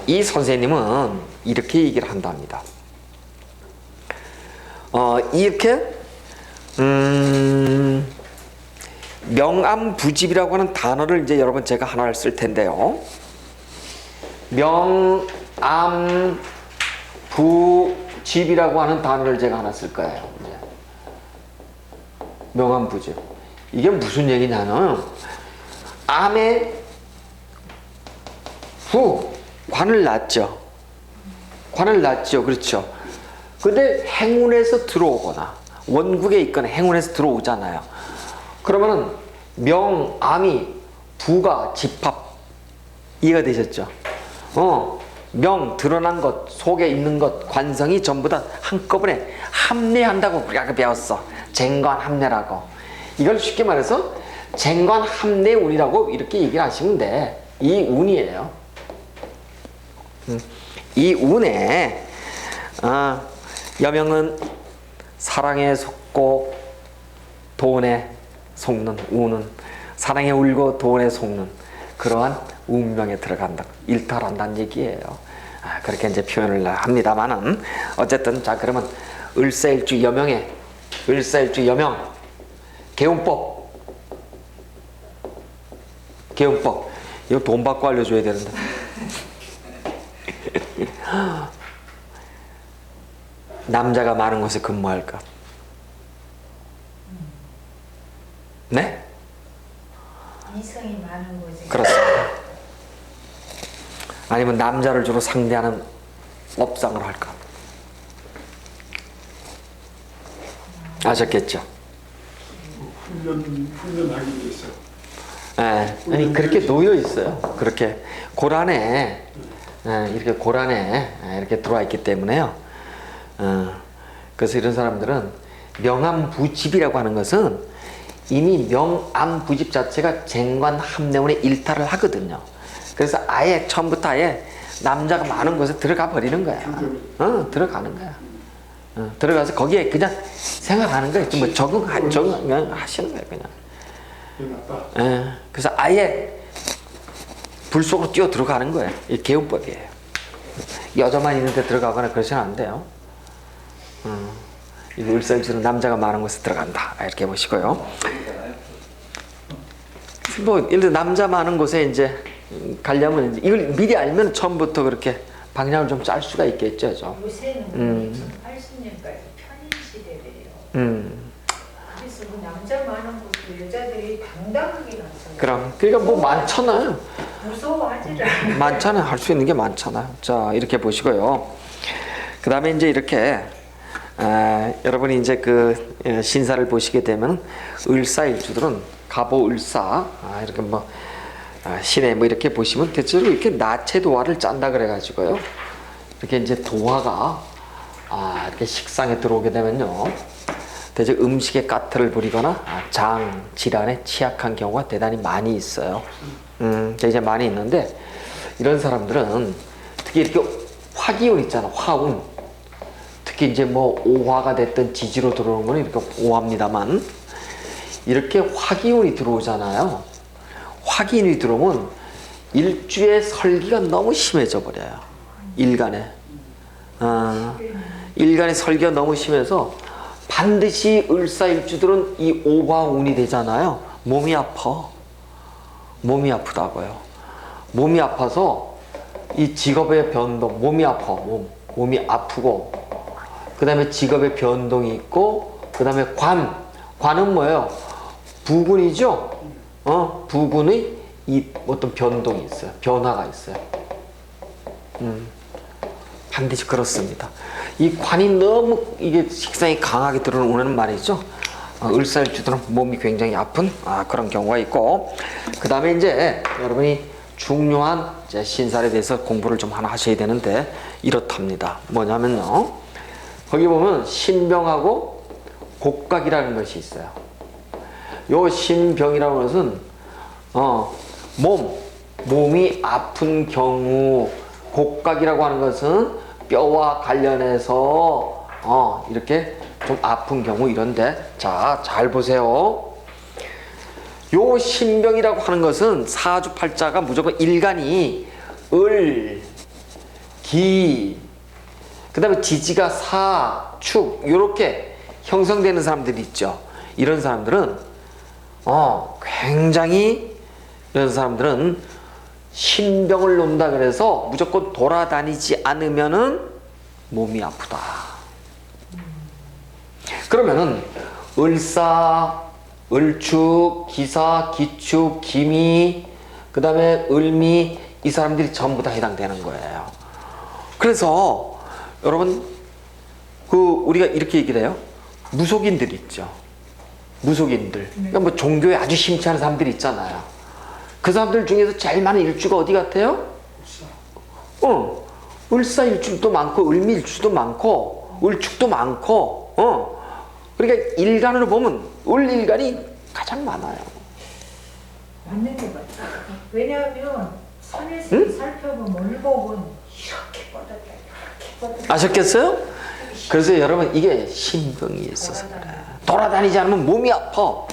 이 선생님은 이렇게 얘기를 한답니다. 이렇게 명암부집이라고 하는 단어를 이제 여러분 제가 하나를 쓸 텐데요. 명암부집이라고 하는 단어를 제가 하나 쓸 거예요. 명암부집. 이게 무슨 얘기냐면 암의 관을 낳죠. 관을 낳죠. 그렇죠. 근데 행운에서 들어오거나 원국에 있거나 행운에서 들어오잖아요. 그러면은 명암이 부가 집합 이해가 되셨죠? 명 드러난 것 속에 있는 것 관성이 전부 다 한꺼번에 합례한다고 우리가 배웠어. 쟁관합례라고. 이걸 쉽게 말해서 쟁관합례운이라고 이렇게 얘기를 하시면 돼. 이 운이에요. 이 운에 여명은 사랑에 속고 돈에 속는 운은 사랑에 울고 돈에 속는 그러한 운명에 들어간다. 일탈한다는 얘기예요. 그렇게 이제 표현을 합니다만은 어쨌든 자 그러면 을사일주 여명에 을사일주 여명 개운법 이거 돈 받고 알려줘야 되는데 남자가 많은 곳에 근무할까? 네? 이성이 많은 곳에. 그렇습니다. 아니면 남자를 주로 상대하는 업상을 할까? 아셨겠죠? 훈련하기 위해서. 아니 그렇게 놓여 있어요. 그렇게 고란에 이렇게 고란에 이렇게 들어와 있기 때문에요. 그래서 이런 사람들은 명암부집이라고 하는 것은 이미 명암부집 자체가 쟁관합례운에 일탈을 하거든요. 그래서 아예 처음부터 아예 남자가 많은 곳에 들어가 버리는 거야. 들어가는 거야. 들어가서 거기에 그냥 생활하는 거예요. 뭐 적응하시는 거예요, 그냥. 그래서 아예 불 속으로 뛰어 들어가는 거예요. 이 개운법이에요. 여자만 있는데 들어가거나 그러시면 안 돼요. 이 을사일주는 남자가 많은 곳에 들어간다. 이렇게 보시고요. 뭐 예를 들어 남자 많은 곳에 이제 가려면 이제 이걸 미리 알면 처음부터 그렇게 방향을 좀 짤 수가 있겠죠, 좀. 요새는 2080년까지 편인 시대래요. 그래서 뭐 남자 많은 곳도 여자들이 당당하게 나서요. 그러니까 뭐 많잖아요. 무서워하지 않아요. 많잖아요. 할 수 있는 게 많잖아요. 자, 이렇게 보시고요. 그 다음에 이제 이렇게 여러분이 이제 그 신사를 보시게 되면 을사일주들은 갑오을사 이렇게 뭐 신에 뭐 이렇게 보시면 대체로 이렇게 나체 도화를 짠다 그래가지고요. 이렇게 이제 도화가 이렇게 식상에 들어오게 되면요. 대체 음식에 까트를 부리거나 장 질환에 취약한 경우가 대단히 많이 있어요. 이제 많이 있는데 이런 사람들은 특히 이렇게 화기운 있잖아, 화운. 특히 이제 뭐 오화가 됐든 지지로 들어오는 거는 이렇게 오합니다만 이렇게 화기운이 들어오잖아요. 화기운이 들어오면 일주의 설기가 너무 심해져 버려요. 일간에. 일간의 설기가 너무 심해서 반드시 을사일주들은 이 오화운이 되잖아요. 몸이 아파. 몸이 아프다고요. 몸이 아파서 이 직업의 변동, 몸이 아파. 몸이 아프고 그 다음에 직업의 변동이 있고, 그 다음에 관은 뭐예요? 부군이죠? 부군의 이 어떤 변동이 있어요. 변화가 있어요. 반드시 그렇습니다. 이 관이 너무 이게 식상이 강하게 들어오는 말이죠. 을사일주들은 몸이 굉장히 아픈 그런 경우가 있고, 그 다음에 이제 여러분이 중요한 이제 신살에 대해서 공부를 좀 하나 하셔야 되는데 이렇답니다. 뭐냐면요, 거기 보면 신병하고 곡각이라는 것이 있어요. 요 신병이라는 것은 몸이 아픈 경우, 곡각이라고 하는 것은 뼈와 관련해서 이렇게 좀 아픈 경우 이런데, 자, 잘 보세요. 요 신병이라고 하는 것은 사주팔자가 무조건 일간이 을, 기, 그 다음에 지지가 사, 축 이렇게 형성되는 사람들이 있죠. 이런 사람들은 굉장히, 이런 사람들은 신병을 논다 그래서 무조건 돌아다니지 않으면은 몸이 아프다. 그러면은 을사, 을축, 기사, 기축, 기미, 그 다음에 을미, 이 사람들이 전부 다 해당되는 거예요. 그래서 여러분 우리가 이렇게 얘기를 해요. 무속인들 있죠. 무속인들. 그러니까 뭐 종교에 아주 심취하는 사람들이 있잖아요. 그 사람들 중에서 제일 많은 일주가 어디 같아요? 을사일주도 많고 을미일주도 많고 을축도 많고 그러니까 일간으로 보면 을일간이 가장 많아요. 맞는 것 같아요. 왜냐하면 산에서 살펴보면 을복은 이렇게 뻗었다 이렇게 뻗었다. 아셨겠어요? 그래서 여러분 이게 신병이 있어서 그래. 돌아다니지 않으면 몸이 아파.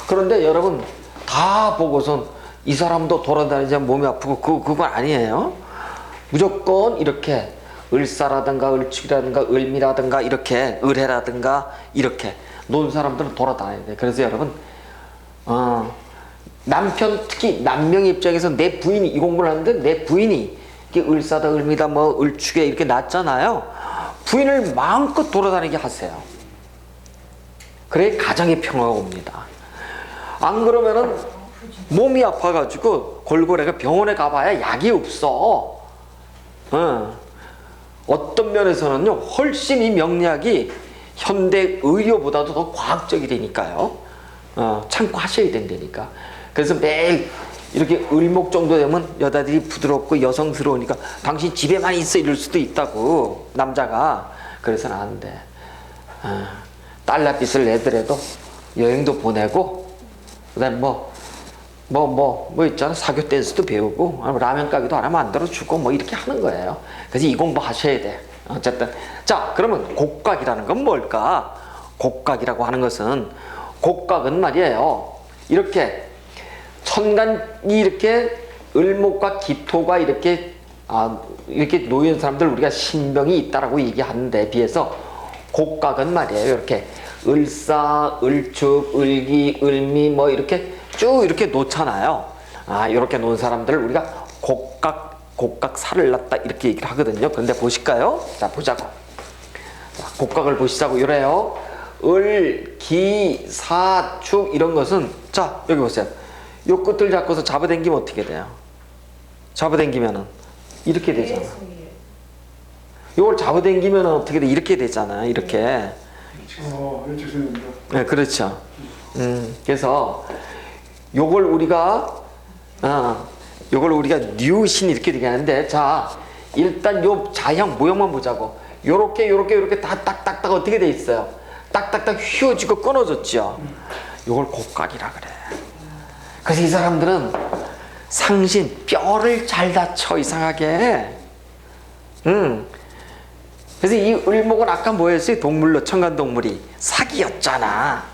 그런데 여러분 다 보고선 이 사람도 돌아다니지 않으면 몸이 아프고 그건 아니에요. 무조건 이렇게 을사라든가 을축이라든가 을미라든가 이렇게 을해라든가 이렇게 논 사람들은 돌아다녀야 돼. 그래서 여러분 남편, 특히 남명 입장에서 내 부인이 이 공부를 하는데 내 부인이 이렇게 을사다 을미다 뭐 을축에 이렇게 났잖아요. 부인을 마음껏 돌아다니게 하세요. 그래 가정의 평화가 옵니다. 안 그러면은 몸이 아파가지고 골고래가 병원에 가봐야 약이 없어. 어떤 면에서는요 훨씬 이 명리학이 현대 의료보다도 더 과학적이 되니까요. 참고 하셔야 된다니까. 그래서 매일 이렇게 을목 정도 되면 여자들이 부드럽고 여성스러우니까 당신 집에만 있어 이럴 수도 있다고, 남자가. 그래서는 안 돼. 달러빚을 내더라도 여행도 보내고, 그 다음에 뭐 있잖아. 사교 댄스도 배우고, 라면 가게도 하나 만들어주고, 뭐 이렇게 하는 거예요. 그래서 이 공부 하셔야 돼. 어쨌든. 자, 그러면 곡각이라는 건 뭘까? 곡각이라고 하는 것은, 곡각은 말이에요. 이렇게 천간이 이렇게 을목과 기토가 이렇게 놓인 사람들 우리가 신병이 있다라고 얘기하는데 비해서 곡각은 말이에요. 이렇게 을사, 을축, 을기, 을미 뭐 이렇게 쭉 이렇게 놓잖아요. 이렇게 놓은 사람들을 우리가 곡각살을 났다 이렇게 얘기를 하거든요. 그런데 보실까요? 자, 보자고. 자, 곡각을 보시자고. 이래요. 을, 기, 사, 축 이런 것은, 자 여기 보세요. 요 끝을 잡고서 잡아당기면 어떻게 돼요? 잡아당기면은 이렇게 되잖아. 요걸 잡아당기면 어떻게 돼? 이렇게 되잖아. 이렇게. 네, 그렇죠. 그래서 요걸 우리가 뉴신 이렇게 되게 하는데, 자 일단 요 자형 모형만 보자고. 요렇게 다 딱딱딱 어떻게 돼 있어요? 딱딱딱 휘어지고 끊어졌죠. 요걸 곡각이라 그래. 그래서 이 사람들은 상신 뼈를 잘 다쳐 이상하게. 그래서 이 을목은 아까 뭐였어요? 동물로 청간동물이 사기였잖아.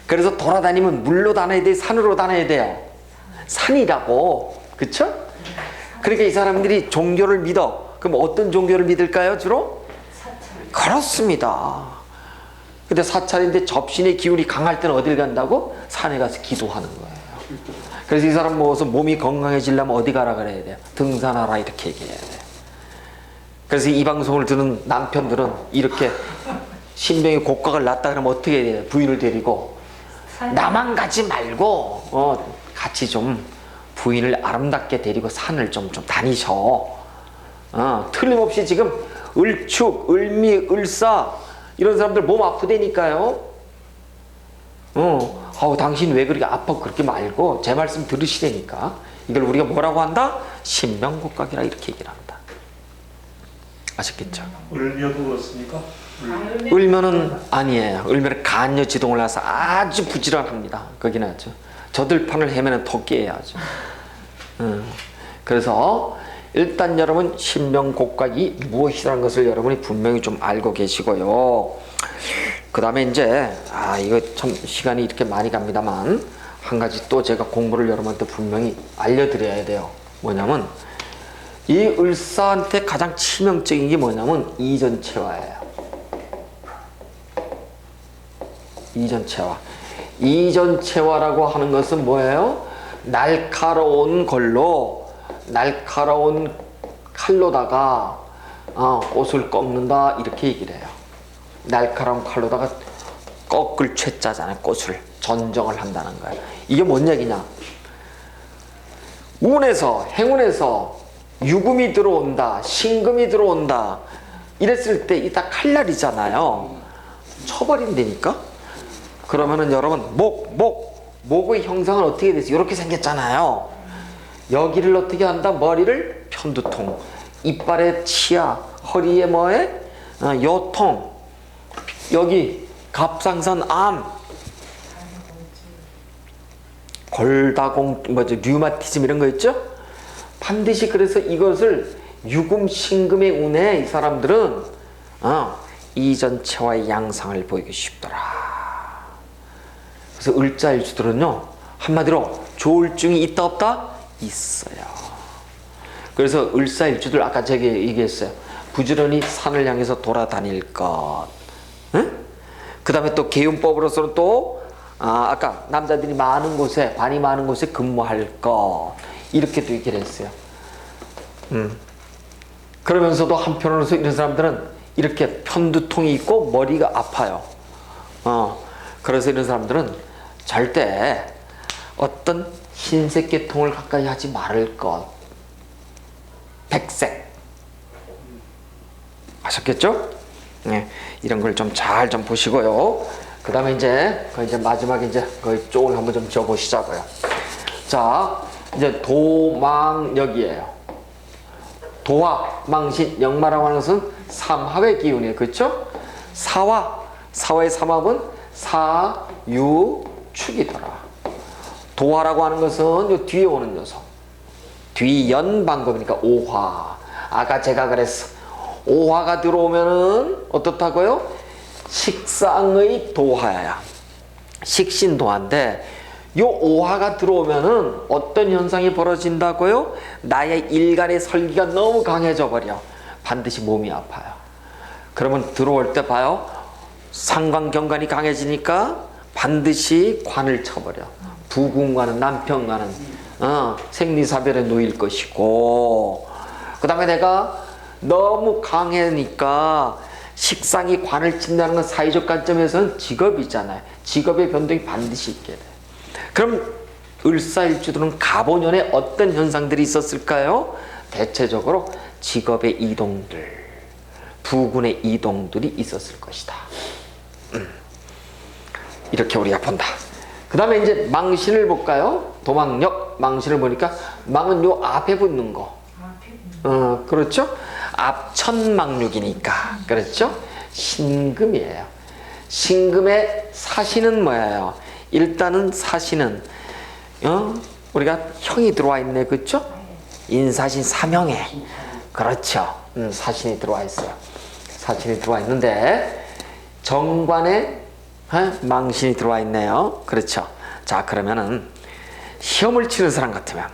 그래서 돌아다니면 물로 다녀야 돼, 산으로 다녀야 돼요? 산이라고. 그쵸? 그러니까 이 사람들이 종교를 믿어. 그럼 어떤 종교를 믿을까요? 주로? 사찰. 그렇습니다. 근데 사찰인데 접신의 기운이 강할 때는 어딜 간다고? 산에 가서 기도하는 거예요. 그래서 이 사람 모아서 몸이 건강해지려면 어디 가라 그래야 돼요? 등산하라 이렇게 얘기해야 돼요. 그래서 이 방송을 듣는 남편들은 이렇게 신병이 곡각을 났다 그러면 어떻게 해야 돼? 부인을 데리고 나만 가지 말고 같이 좀 부인을 아름답게 데리고 산을 좀 다니셔. 틀림없이 지금 을축, 을미, 을사 이런 사람들 몸 아프다니까요. 당신 왜 그렇게 아파? 그렇게 말고 제 말씀 들으시라니까. 이걸 우리가 뭐라고 한다? 신명곡각이라 이렇게 얘기를 한다. 아셨겠죠? 을묘도 그렇습니까? 을면은 아니에요. 을면은 간여지동을 해서 아주 부지런합니다. 거기는 아주 저들판을 헤매는 토끼예요. 아주. 그래서 일단 여러분 신명곡각이 무엇이라는 것을 여러분이 분명히 좀 알고 계시고요. 그 다음에 이제 이거 참 시간이 이렇게 많이 갑니다만 한 가지 또 제가 공부를 여러분한테 분명히 알려드려야 돼요. 뭐냐면 이 을사한테 가장 치명적인 게 뭐냐면 이전체화예요. 이전체화. 이전체화라고 하는 것은 뭐예요? 날카로운 칼로다가 옷을 꺾는다 이렇게 얘기를 해요. 날카로운 칼로다가 꺾을 채자잖아요. 꽃을 전정을 한다는 거예요. 이게 뭔 얘기냐? 운에서 행운에서 유금이 들어온다, 신금이 들어온다 이랬을 때 이따 칼날이잖아요. 쳐버린다니까? 그러면은 여러분 목의 형상은 어떻게 되지? 이렇게 생겼잖아요. 여기를 어떻게 한다? 머리를 편두통, 이빨에 치아, 허리에 뭐에 요통, 여기 갑상선 암, 골다공 류마티즘 이런 거 있죠? 반드시 그래서 이것을 유금 신금의 운에 이 사람들은 이전체와의 양상을 보이기 쉽더라. 그래서 을자일주들은요 한마디로 조울증이 있다 없다? 있어요. 그래서 을사일주들 아까 제가 얘기했어요. 부지런히 산을 향해서 돌아다닐 것. 그 다음에 또 계운법으로서는 또 아까 남자들이 많은 곳에 반이 많은 곳에 근무할 것 이렇게도 얘기를 했어요. 그러면서도 한편으로서 이런 사람들은 이렇게 편두통이 있고 머리가 아파요. 그래서 이런 사람들은 절대 어떤 흰색 계통을 가까이 하지 말을 것. 백색. 아셨겠죠? 네, 이런 걸 좀 잘 좀 보시고요. 그 다음에 이제 마지막에 이제 거의 쪽을 한번 좀 지어보시자고요. 자, 이제 도망역이에요. 도화, 망신, 역마라고 하는 것은 삼합의 기운이에요. 그렇죠? 사화의 삼합은 사유축이더라. 도화라고 하는 것은 요 뒤에 오는 녀석. 뒤연방법이니까 오화. 아까 제가 그랬어. 오화가 들어오면은 어떻다고요? 식상의 도화야. 식신도화인데 요 오화가 들어오면은 어떤 현상이 벌어진다고요? 나의 일간의 설기가 너무 강해져 버려. 반드시 몸이 아파요. 그러면 들어올 때 봐요. 상관경관이 강해지니까 반드시 관을 쳐버려. 부군과는 남편과는 생리사별에 놓일 것이고, 그 다음에 내가 너무 강해니까 식상이 관을 친다는 건 사회적 관점에서는 직업이잖아요. 직업의 변동이 반드시 있게 돼. 그럼 을사일주들은 갑오년에 어떤 현상들이 있었을까요? 대체적으로 직업의 이동들, 부군의 이동들이 있었을 것이다. 이렇게 우리가 본다. 그 다음에 이제 망신을 볼까요? 도망역, 망신을 보니까 망은 요 앞에 붙는 거. 그렇죠? 앞천망육이니까. 그렇죠? 신금이에요. 신금의 사신은 뭐예요? 일단은 사신은 우리가 형이 들어와 있네. 그렇죠? 인사신 삼형에. 그렇죠. 사신이 들어와 있어요. 사신이 들어와 있는데 정관에 망신이 들어와 있네요. 그렇죠. 자, 그러면은 시험을 치는 사람 같으면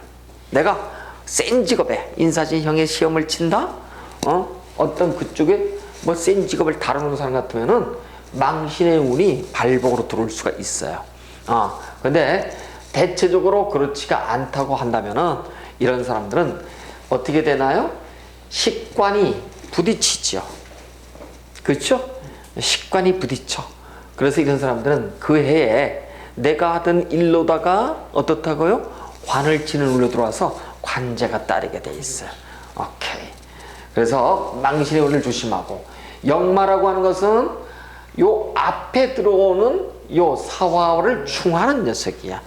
내가 센 직업에 인사신 형의 시험을 친다? 어떤 그쪽에 뭐 센 직업을 다루는 사람 같으면은 망신의 운이 발복으로 들어올 수가 있어요. 근데 대체적으로 그렇지가 않다고 한다면은 이런 사람들은 어떻게 되나요? 식관이 부딪히죠. 그렇죠? 식관이 부딪혀. 그래서 이런 사람들은 그 해에 내가 하던 일로다가 어떻다고요? 관을 치는 운으로 들어와서 관제가 따르게 돼 있어요. 오케이. 그래서 망신의 운을 조심하고, 역마라고 하는 것은 요 앞에 들어오는 요 사화를 충하는 녀석이야.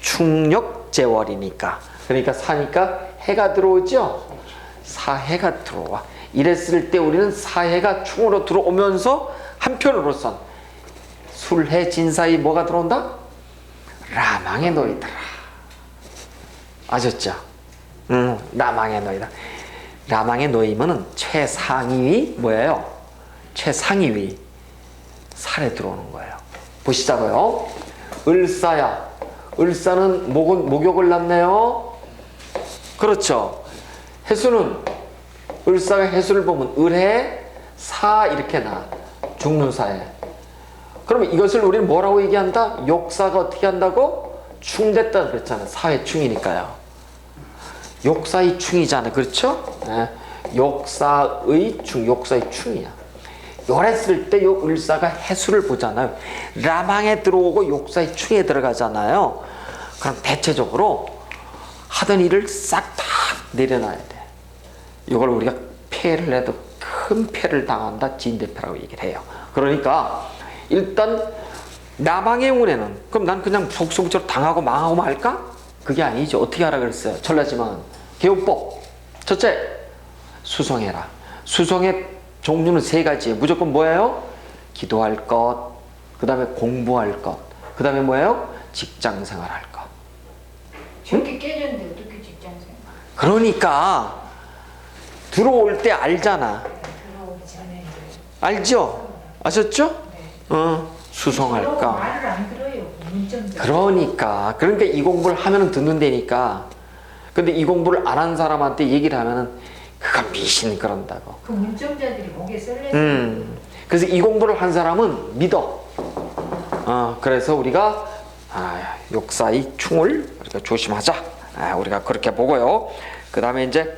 충력재월이니까. 그러니까 사니까 해가 들어오죠. 사해가 들어와. 이랬을 때 우리는 사해가 충으로 들어오면서 한편으로선 술해 진사이 뭐가 들어온다? 라망의 노이더라. 아셨죠? 라망의 노이다. 라망의 노이면은 최상위 뭐예요? 최상위 살에 들어오는 거예요. 보시자고요. 을사야. 을사는 목욕을 낳네요. 그렇죠. 해수는 을사가 해수를 보면 을해 사 이렇게 나. 죽는 사에. 그러면 이것을 우리는 뭐라고 얘기한다? 욕사가 어떻게 한다고? 충됐다 그랬잖아. 사회 충이니까요. 욕사의 충이잖아. 그렇죠? 네. 욕사의 충, 욕사의 충이야. 요랬을 때 요 을사가 해수를 보잖아요. 라망에 들어오고 욕사의 충에 들어가잖아요. 그럼 대체적으로 하던 일을 싹 다 내려놔야 돼. 이걸 우리가 폐해를 해도 큰 폐를 당한다. 진대패라고 얘기를 해요. 그러니까 일단 라망의 운에는 그럼 난 그냥 속속적으로 당하고 망하고 말까? 그게 아니죠. 어떻게 하라 그랬어요? 전라지만 개운법. 첫째, 수성해라. 수성의 종류는 세 가지예요. 무조건 뭐예요? 기도할 것, 그 다음에 공부할 것, 그 다음에 뭐예요? 직장생활 할 것. 저렇게 깨졌는데 어떻게 직장생활? 그러니까 들어올 때 알잖아. 들어오기 전에 알죠? 아셨죠? 수성할까? 말을 안 들어요. 문점자. 그러니까 이 공부를 하면은 듣는다니까. 근데 이 공부를 안 한 사람한테 얘기를 하면은 그가 미신 그런다고. 그 문점자들이 목에 썰려서 그래서 이 공부를 한 사람은 믿어. 그래서 우리가 욕사의 충을 우리가 조심하자. 우리가 그렇게 보고요. 그 다음에 이제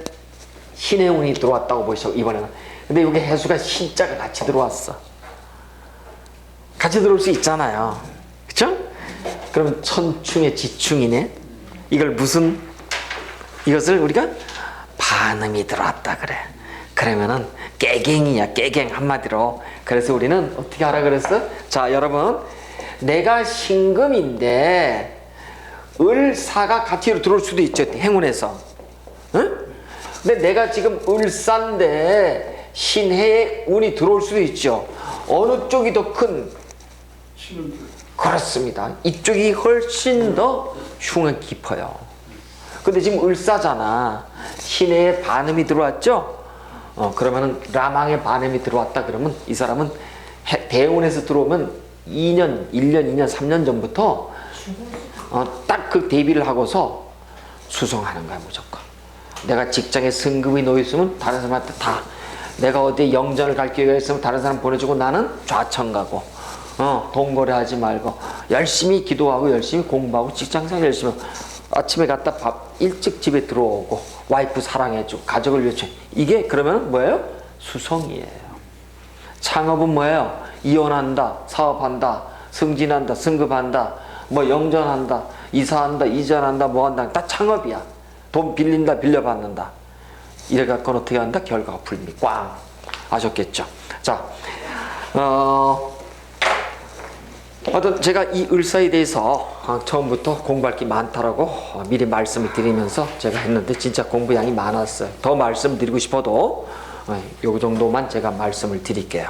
신의 운이 들어왔다고 보시죠. 이번에는. 근데 여기 해수가 신자가 같이 들어왔어. 같이 들어올 수 있잖아요. 그쵸? 그러면 천충의 지충이네. 이것을 우리가 반음이 들어왔다 그래. 그러면은 깨갱이야. 깨갱 한마디로. 그래서 우리는 어떻게 하라 그랬어? 자, 여러분, 내가 신금인데 을사가 같이 들어올 수도 있죠. 행운에서. 응? 근데 내가 지금 을사인데 신해의 운이 들어올 수도 있죠. 어느 쪽이 더 큰? 그렇습니다. 이쪽이 훨씬 더 흉은 깊어요. 근데 지금 을사잖아. 신해의 반음이 들어왔죠? 그러면은 라망의 반음이 들어왔다 그러면 이 사람은 대운에서 들어오면 2년, 1년, 2년, 3년 전부터 딱 그 대비를 하고서 수성하는 거야, 무조건. 내가 직장에 승급이 놓여있으면 다른 사람한테 다, 내가 어디 영전을 갈 기회가 있으면 다른 사람 보내주고 나는 좌천 가고, 동거래하지 말고 열심히 기도하고 열심히 공부하고 직장생활 열심히 하고, 아침에 갔다 밥 일찍 집에 들어오고 와이프 사랑해주고 가족을 위해. 이게 그러면 뭐예요? 수성이에요. 창업은 뭐예요? 이혼한다, 사업한다, 승진한다, 승급한다, 뭐 영전한다, 이사한다, 이전한다, 뭐 한다. 다 창업이야. 돈 빌린다, 빌려받는다. 이래갖고 어떻게 한다? 결과가 불미 꽝. 아셨겠죠? 자, 제가 이 을사에 대해서 처음부터 공부할 게 많다라고 미리 말씀을 드리면서 제가 했는데 진짜 공부량이 많았어요. 더 말씀드리고 싶어도 요 정도만 제가 말씀을 드릴게요.